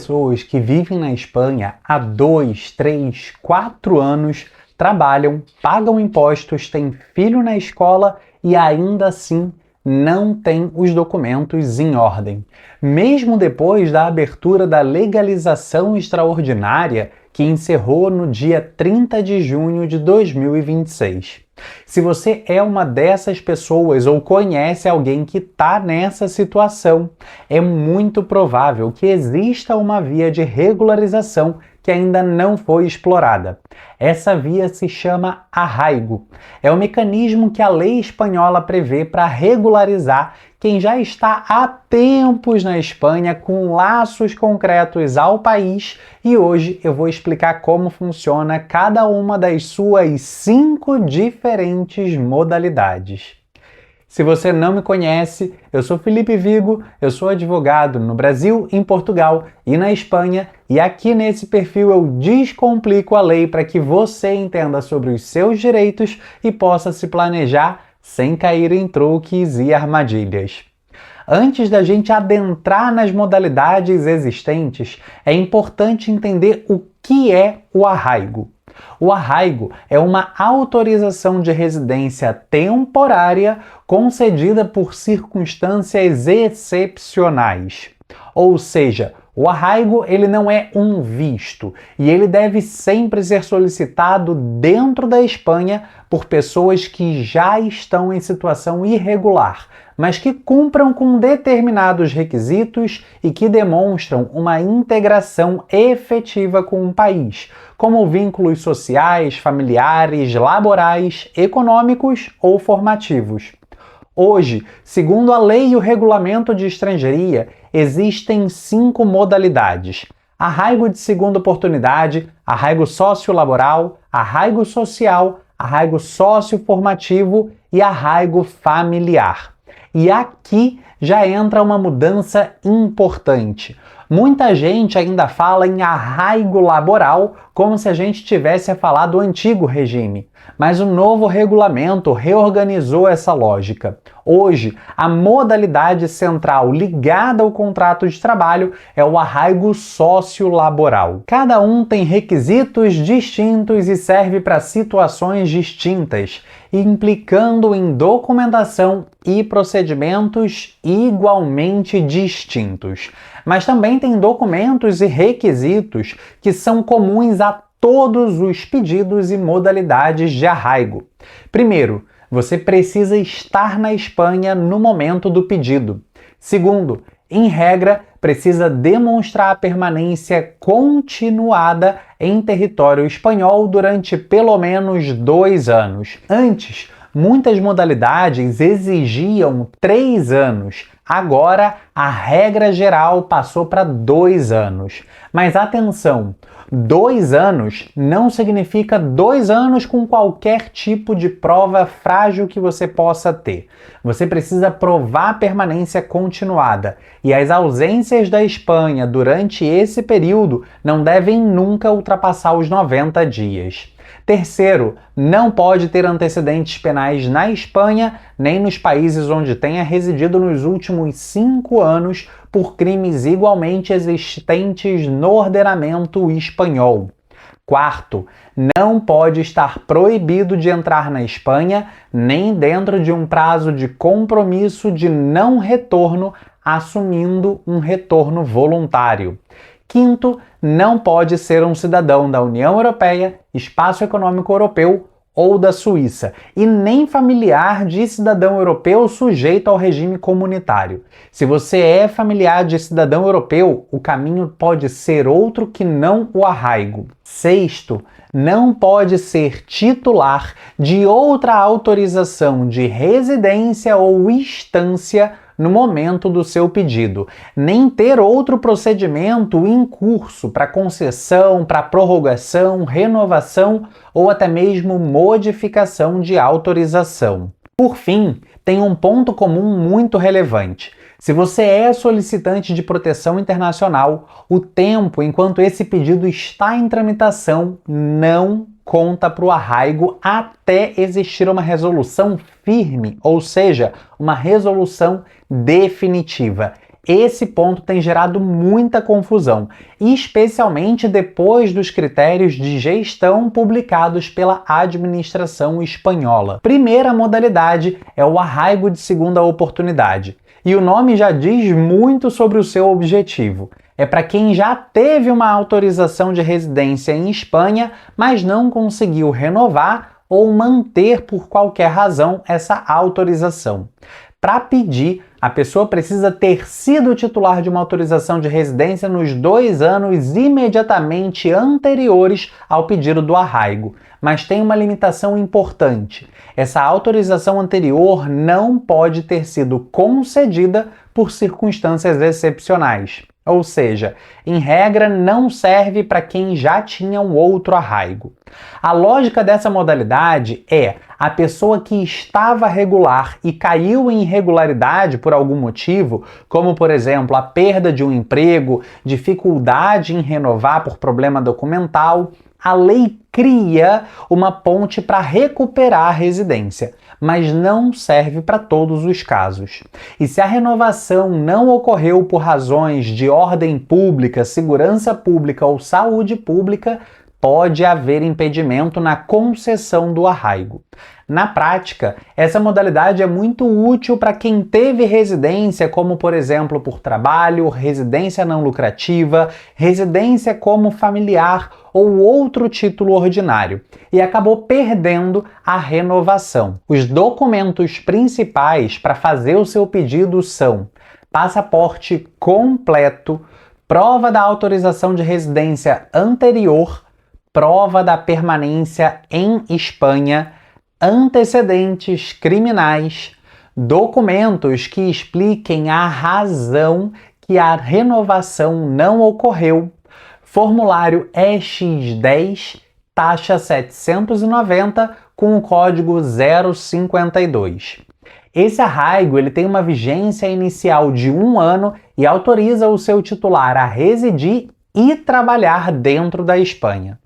Pessoas que vivem na Espanha há 2, 3, 4 anos, trabalham, pagam impostos, têm filho na escola e ainda assim não têm os documentos em ordem. Mesmo depois da abertura da legalização extraordinária, que encerrou no dia 30 de junho de 2026. Se você é uma dessas pessoas ou conhece alguém que está nessa situação, é muito provável que exista uma via de regularização que ainda não foi explorada. Essa via se chama arraigo. É o mecanismo que a lei espanhola prevê para regularizar quem já está há tempos na Espanha com laços concretos ao país, e hoje eu vou explicar como funciona cada uma das suas 5 diferentes modalidades. Se você não me conhece, eu sou Felipe Vigo, eu sou advogado no Brasil, em Portugal e na Espanha, e aqui nesse perfil eu descomplico a lei para que você entenda sobre os seus direitos e possa se planejar sem cair em truques e armadilhas. Antes da gente adentrar nas modalidades existentes, é importante entender o que é o arraigo. O arraigo é uma autorização de residência temporária concedida por circunstâncias excepcionais. Ou seja, o arraigo ele não é um visto e ele deve sempre ser solicitado dentro da Espanha por pessoas que já estão em situação irregular, mas que cumpram com determinados requisitos e que demonstram uma integração efetiva com o país, como vínculos sociais, familiares, laborais, econômicos ou formativos. Hoje, segundo a lei e o regulamento de estrangeria, existem 5 modalidades: arraigo de segunda oportunidade, arraigo sociolaboral, arraigo social, arraigo socioformativo e arraigo familiar. E aqui já entra uma mudança importante. Muita gente ainda fala em arraigo laboral como se a gente tivesse a falar do antigo regime, mas o novo regulamento reorganizou essa lógica. Hoje, a modalidade central ligada ao contrato de trabalho é o arraigo sociolaboral. Cada um tem requisitos distintos e serve para situações distintas, implicando em documentação e procedimentos igualmente distintos. Mas também tem documentos e requisitos que são comuns a todos os pedidos e modalidades de arraigo. Primeiro, você precisa estar na Espanha no momento do pedido. Segundo, em regra, precisa demonstrar a permanência continuada em território espanhol durante pelo menos 2 anos. Antes, muitas modalidades exigiam 3 anos. Agora, a regra geral passou para 2 anos. Mas atenção, 2 anos não significa 2 anos com qualquer tipo de prova frágil que você possa ter. Você precisa provar permanência continuada, e as ausências da Espanha durante esse período não devem nunca ultrapassar os 90 dias. Terceiro, não pode ter antecedentes penais na Espanha, nem nos países onde tenha residido nos últimos 5 anos por crimes igualmente existentes no ordenamento espanhol. Quarto, não pode estar proibido de entrar na Espanha, nem dentro de um prazo de compromisso de não retorno, assumindo um retorno voluntário. Quinto, não pode ser um cidadão da União Europeia, Espaço Econômico Europeu ou da Suíça, e nem familiar de cidadão europeu sujeito ao regime comunitário. Se você é familiar de cidadão europeu, o caminho pode ser outro que não o arraigo. Sexto, não pode ser titular de outra autorização de residência ou estância no momento do seu pedido, nem ter outro procedimento em curso para concessão, para prorrogação, renovação ou até mesmo modificação de autorização. Por fim, tem um ponto comum muito relevante. Se você é solicitante de proteção internacional, o tempo enquanto esse pedido está em tramitação não conta para o arraigo até existir uma resolução firme, ou seja, uma resolução definitiva. Esse ponto tem gerado muita confusão, especialmente depois dos critérios de gestão publicados pela administração espanhola. Primeira modalidade é o arraigo de segunda oportunidade, e o nome já diz muito sobre o seu objetivo. É para quem já teve uma autorização de residência em Espanha, mas não conseguiu renovar ou manter por qualquer razão essa autorização. Para pedir, a pessoa precisa ter sido titular de uma autorização de residência nos 2 anos imediatamente anteriores ao pedido do arraigo. Mas tem uma limitação importante. Essa autorização anterior não pode ter sido concedida por circunstâncias excepcionais. Ou seja, em regra, não serve para quem já tinha um outro arraigo. A lógica dessa modalidade é a pessoa que estava regular e caiu em irregularidade por algum motivo, como por exemplo a perda de um emprego, dificuldade em renovar por problema documental, a lei cria uma ponte para recuperar a residência, mas não serve para todos os casos. E se a renovação não ocorreu por razões de ordem pública, segurança pública ou saúde pública, pode haver impedimento na concessão do arraigo. Na prática, essa modalidade é muito útil para quem teve residência, como por exemplo por trabalho, residência não lucrativa, residência como familiar ou outro título ordinário, e acabou perdendo a renovação. Os documentos principais para fazer o seu pedido são passaporte completo, prova da autorização de residência anterior, prova da permanência em Espanha, antecedentes criminais, documentos que expliquem a razão que a renovação não ocorreu, formulário EX10, taxa 790, com o código 052. Esse arraigo ele tem uma vigência inicial de 1 ano e autoriza o seu titular a residir e trabalhar dentro da Espanha.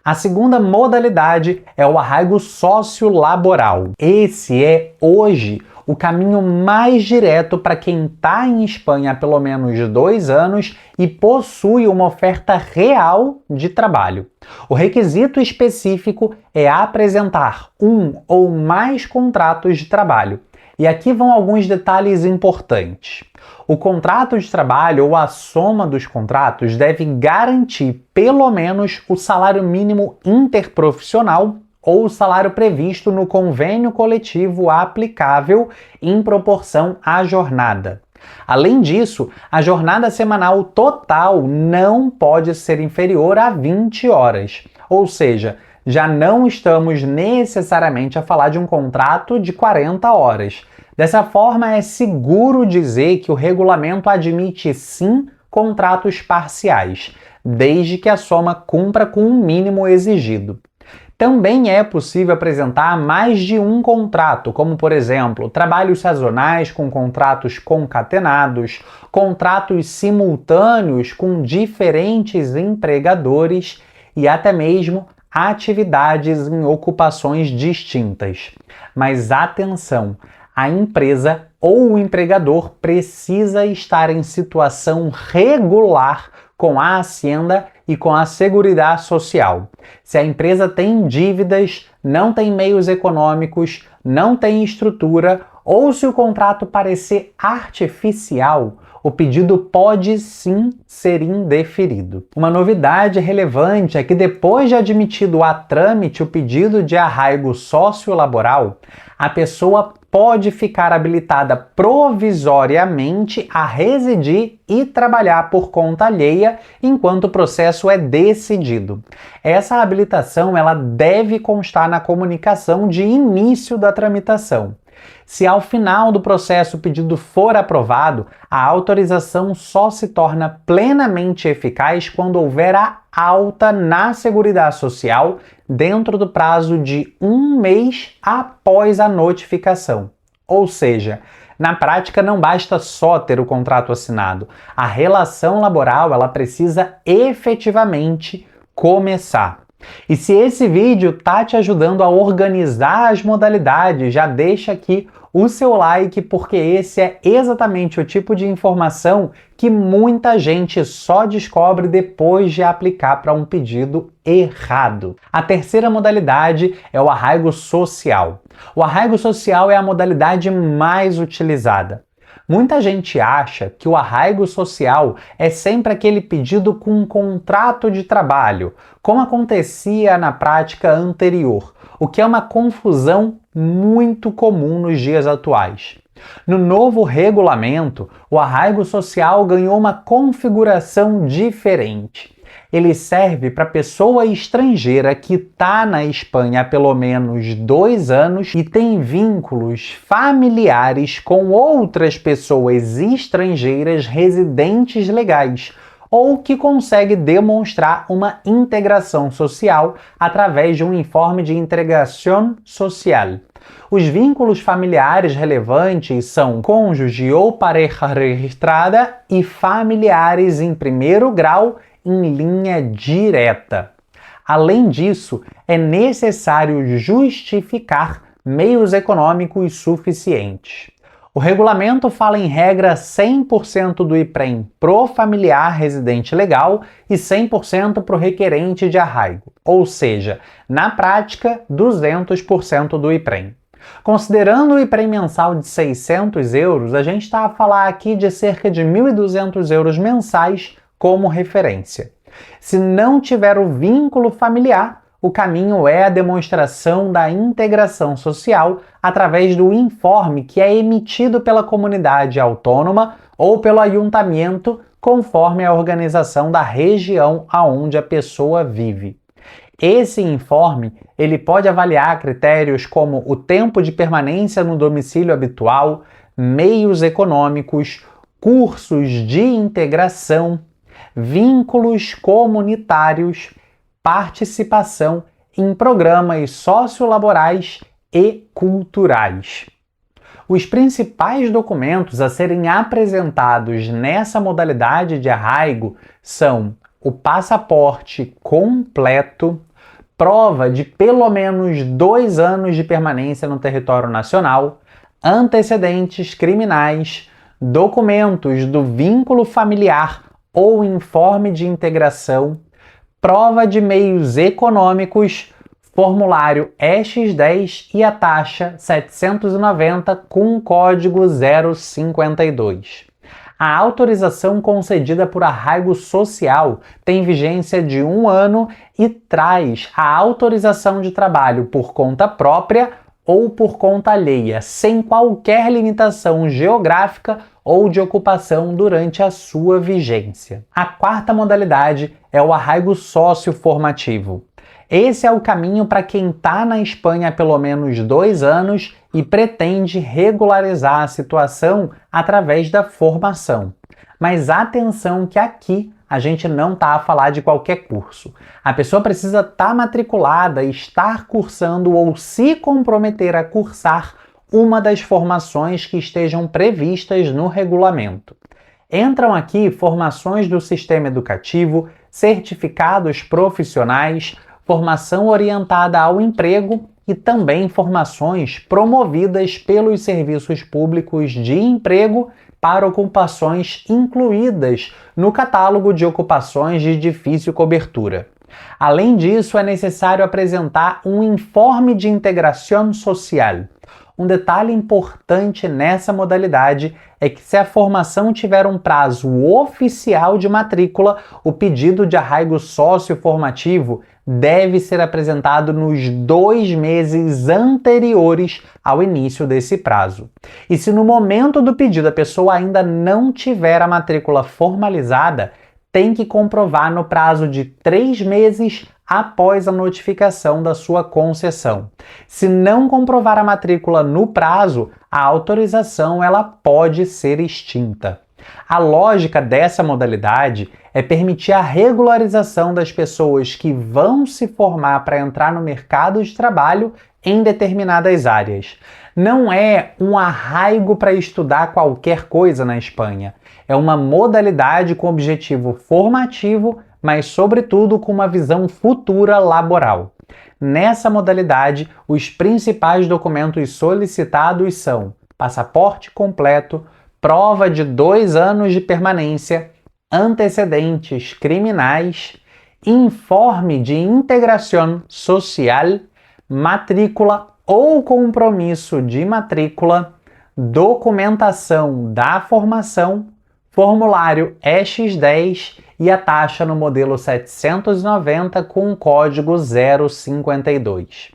A segunda modalidade é o arraigo sociolaboral. Esse é, hoje, o caminho mais direto para quem está em Espanha há pelo menos 2 anos e possui uma oferta real de trabalho. O requisito específico é apresentar 1 ou mais contratos de trabalho. E aqui vão alguns detalhes importantes. O contrato de trabalho ou a soma dos contratos deve garantir pelo menos o salário mínimo interprofissional ou o salário previsto no convênio coletivo aplicável em proporção à jornada. Além disso, a jornada semanal total não pode ser inferior a 20 horas, ou seja, já não estamos necessariamente a falar de um contrato de 40 horas. Dessa forma, é seguro dizer que o regulamento admite sim contratos parciais, desde que a soma cumpra com o mínimo exigido. Também é possível apresentar mais de um contrato, como por exemplo, trabalhos sazonais com contratos concatenados, contratos simultâneos com diferentes empregadores e até mesmo atividades em ocupações distintas. Mas atenção! A empresa ou o empregador precisa estar em situação regular com a Hacienda e com a Seguridade Social. Se a empresa tem dívidas, não tem meios econômicos, não tem estrutura, ou se o contrato parecer artificial, o pedido pode sim ser indeferido. Uma novidade relevante é que depois de admitido a trâmite o pedido de arraigo sociolaboral, a pessoa pode ficar habilitada provisoriamente a residir e trabalhar por conta alheia enquanto o processo é decidido. Essa habilitação ela deve constar na comunicação de início da tramitação. Se ao final do processo o pedido for aprovado, a autorização só se torna plenamente eficaz quando houver a alta na Seguridade Social dentro do prazo de 1 mês após a notificação. Ou seja, na prática não basta só ter o contrato assinado. A relação laboral ela precisa efetivamente começar. E se esse vídeo tá te ajudando a organizar as modalidades, já deixa aqui o seu like, porque esse é exatamente o tipo de informação que muita gente só descobre depois de aplicar para um pedido errado. A terceira modalidade é o arraigo social. O arraigo social é a modalidade mais utilizada. Muita gente acha que o arraigo social é sempre aquele pedido com um contrato de trabalho, como acontecia na prática anterior, o que é uma confusão muito comum nos dias atuais. No novo regulamento, o arraigo social ganhou uma configuração diferente. Ele serve para pessoa estrangeira que está na Espanha há pelo menos 2 anos e tem vínculos familiares com outras pessoas estrangeiras residentes legais, ou que consegue demonstrar uma integração social através de um informe de integração social. Os vínculos familiares relevantes são cônjuge ou pareja registrada e familiares em primeiro grau em linha direta. Além disso, é necessário justificar meios econômicos suficientes. O regulamento fala em regra 100% do IPREM pro familiar residente legal e 100% pro requerente de arraigo, ou seja, na prática, 200% do IPREM. Considerando o IPREM mensal de 600 euros, a gente está a falar aqui de cerca de 1.200 euros mensais como referência. Se não tiver o vínculo familiar, o caminho é a demonstração da integração social através do informe que é emitido pela comunidade autônoma ou pelo ayuntamento, conforme a organização da região aonde a pessoa vive. Esse informe ele pode avaliar critérios como o tempo de permanência no domicílio habitual, meios econômicos, cursos de integração, vínculos comunitários, participação em programas sociolaborais e culturais. Os principais documentos a serem apresentados nessa modalidade de arraigo são o passaporte completo, prova de pelo menos 2 anos de permanência no território nacional, antecedentes criminais, documentos do vínculo familiar ou informe de integração, prova de meios econômicos, formulário EX10 e a taxa 790 com código 052. A autorização concedida por arraigo social tem vigência de 1 ano e traz a autorização de trabalho por conta própria ou por conta alheia, sem qualquer limitação geográfica ou de ocupação durante a sua vigência. A quarta modalidade é o arraigo socioformativo. Esse é o caminho para quem está na Espanha há pelo menos 2 anos e pretende regularizar a situação através da formação. Mas atenção que aqui a gente não está a falar de qualquer curso. A pessoa precisa estar matriculada, estar cursando ou se comprometer a cursar uma das formações que estejam previstas no regulamento. Entram aqui formações do sistema educativo, certificados profissionais, formação orientada ao emprego e também formações promovidas pelos serviços públicos de emprego para ocupações incluídas no catálogo de ocupações de difícil cobertura. Além disso, é necessário apresentar um informe de integração social. Um detalhe importante nessa modalidade é que se a formação tiver um prazo oficial de matrícula, o pedido de arraigo socioformativo deve ser apresentado nos 2 meses anteriores ao início desse prazo. E se no momento do pedido a pessoa ainda não tiver a matrícula formalizada, tem que comprovar no prazo de 3 meses após a notificação da sua concessão. Se não comprovar a matrícula no prazo, a autorização ela pode ser extinta. A lógica dessa modalidade é permitir a regularização das pessoas que vão se formar para entrar no mercado de trabalho em determinadas áreas. Não é um arraigo para estudar qualquer coisa na Espanha. É uma modalidade com objetivo formativo, mas sobretudo com uma visão futura laboral. Nessa modalidade, os principais documentos solicitados são passaporte completo, prova de 2 anos de permanência, antecedentes criminais, informe de integração social, matrícula ou compromisso de matrícula, documentação da formação, formulário EX10 e a taxa no modelo 790 com o código 052.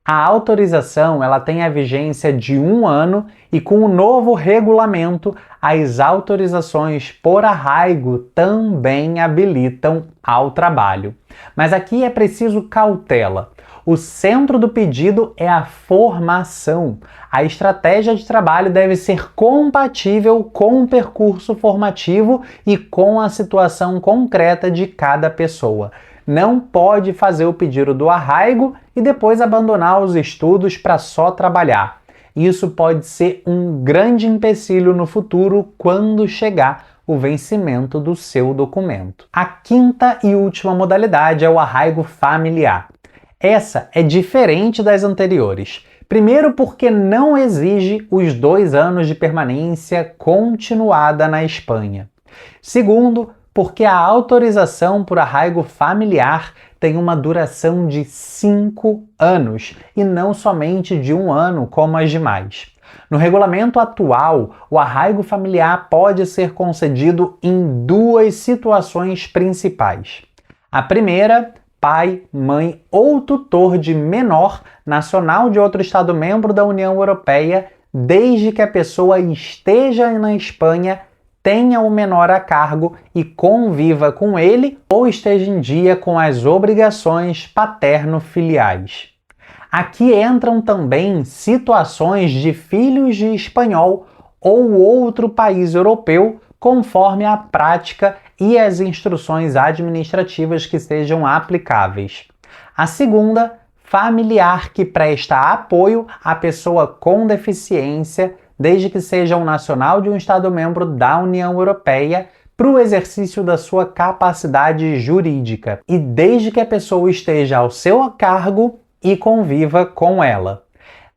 A autorização ela tem a vigência de 1 ano e com o novo regulamento, as autorizações por arraigo também habilitam ao trabalho. Mas aqui é preciso cautela. O centro do pedido é a formação. A estratégia de trabalho deve ser compatível com o percurso formativo e com a situação concreta de cada pessoa. Não pode fazer o pedido do arraigo e depois abandonar os estudos para só trabalhar. Isso pode ser um grande empecilho no futuro quando chegar o vencimento do seu documento. A quinta e última modalidade é o arraigo familiar. Essa é diferente das anteriores. Primeiro, porque não exige os 2 anos de permanência continuada na Espanha. Segundo, porque a autorização por arraigo familiar tem uma duração de 5 anos e não somente de 1 ano como as demais. No regulamento atual, o arraigo familiar pode ser concedido em 2 situações principais. A primeira, pai, mãe ou tutor de menor nacional de outro Estado-membro da União Europeia, desde que a pessoa esteja na Espanha, tenha o menor a cargo e conviva com ele ou esteja em dia com as obrigações paterno-filiais. Aqui entram também situações de filhos de espanhol ou outro país europeu, conforme a prática e as instruções administrativas que sejam aplicáveis. A segunda, familiar que presta apoio à pessoa com deficiência, desde que seja um nacional de um Estado-membro da União Europeia, para o exercício da sua capacidade jurídica e desde que a pessoa esteja ao seu cargo e conviva com ela.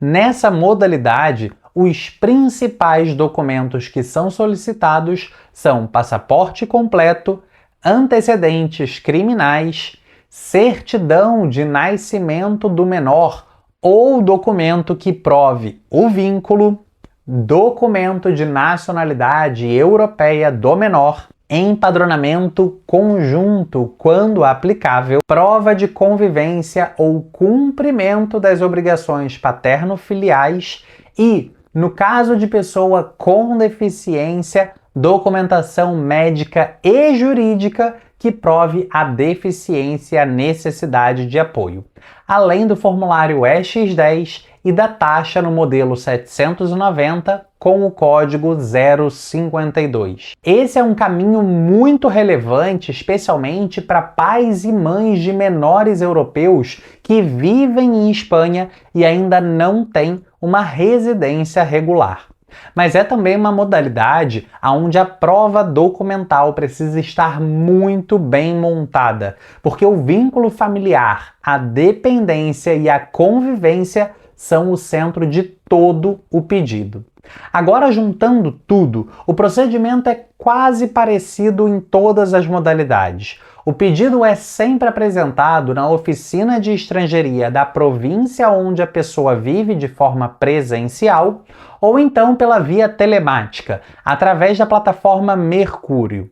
Nessa modalidade, os principais documentos que são solicitados são passaporte completo, antecedentes criminais, certidão de nascimento do menor ou documento que prove o vínculo, documento de nacionalidade europeia do menor, empadronamento conjunto, quando aplicável, prova de convivência ou cumprimento das obrigações paterno-filiais e, no caso de pessoa com deficiência, documentação médica e jurídica que prove a deficiência e a necessidade de apoio, além do formulário EX10 e da taxa no modelo 790 com o código 052. Esse é um caminho muito relevante, especialmente para pais e mães de menores europeus que vivem em Espanha e ainda não têm uma residência regular. Mas é também uma modalidade onde a prova documental precisa estar muito bem montada, porque o vínculo familiar, a dependência e a convivência são o centro de todo o pedido. Agora, juntando tudo, o procedimento é quase parecido em todas as modalidades. O pedido é sempre apresentado na oficina de estrangeiria da província onde a pessoa vive de forma presencial ou então pela via telemática, através da plataforma Mercúrio.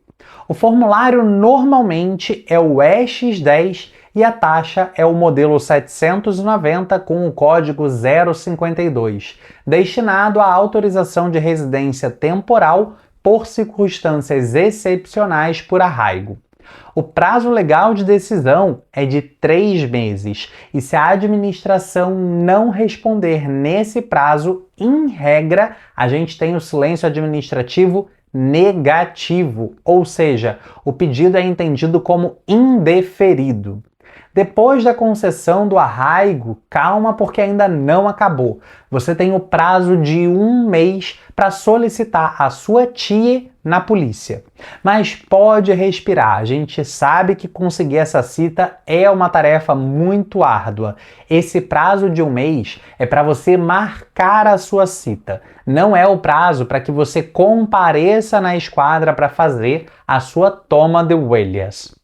O formulário normalmente é o EX10 e a taxa é o modelo 790 com o código 052, destinado à autorização de residência temporal por circunstâncias excepcionais por arraigo. O prazo legal de decisão é de 3 meses e se a administração não responder nesse prazo, em regra, a gente tem o silêncio administrativo negativo, ou seja, o pedido é entendido como indeferido. Depois da concessão do arraigo, calma porque ainda não acabou. Você tem o prazo de 1 mês para solicitar a sua TIE na polícia. Mas pode respirar, a gente sabe que conseguir essa cita é uma tarefa muito árdua. Esse prazo de 1 mês é para você marcar a sua cita. Não é o prazo para que você compareça na esquadra para fazer a sua toma de huellas.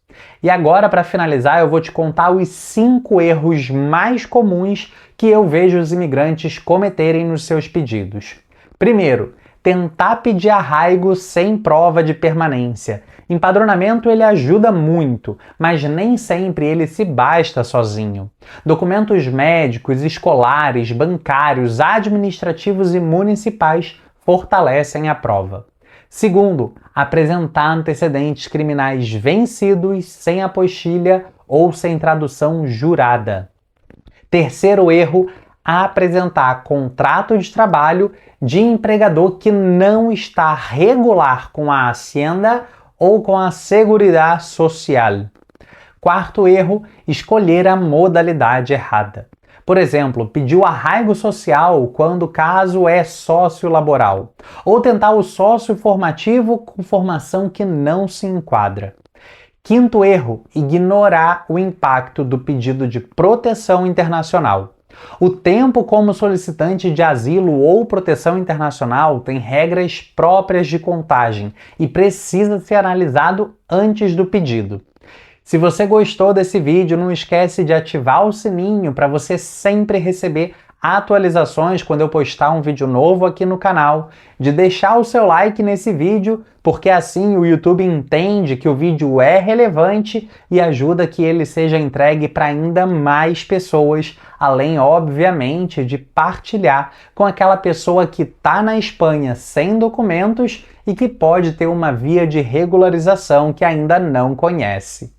E agora, para finalizar, eu vou te contar os 5 erros mais comuns que eu vejo os imigrantes cometerem nos seus pedidos. Primeiro, tentar pedir arraigo sem prova de permanência. Empadronamento ele ajuda muito, mas nem sempre ele se basta sozinho. Documentos médicos, escolares, bancários, administrativos e municipais fortalecem a prova. Segundo, apresentar antecedentes criminais vencidos sem apostilha ou sem tradução jurada. Terceiro erro, apresentar contrato de trabalho de empregador que não está regular com a Hacienda ou com a Seguridade Social. Quarto erro, escolher a modalidade errada. Por exemplo, pedir o arraigo social quando o caso é sócio-laboral, ou tentar o sócio formativo com formação que não se enquadra. Quinto erro, ignorar o impacto do pedido de proteção internacional. O tempo como solicitante de asilo ou proteção internacional tem regras próprias de contagem e precisa ser analisado antes do pedido. Se você gostou desse vídeo, não esquece de ativar o sininho para você sempre receber atualizações quando eu postar um vídeo novo aqui no canal, de deixar o seu like nesse vídeo, porque assim o YouTube entende que o vídeo é relevante e ajuda que ele seja entregue para ainda mais pessoas, além, obviamente, de partilhar com aquela pessoa que está na Espanha sem documentos e que pode ter uma via de regularização que ainda não conhece.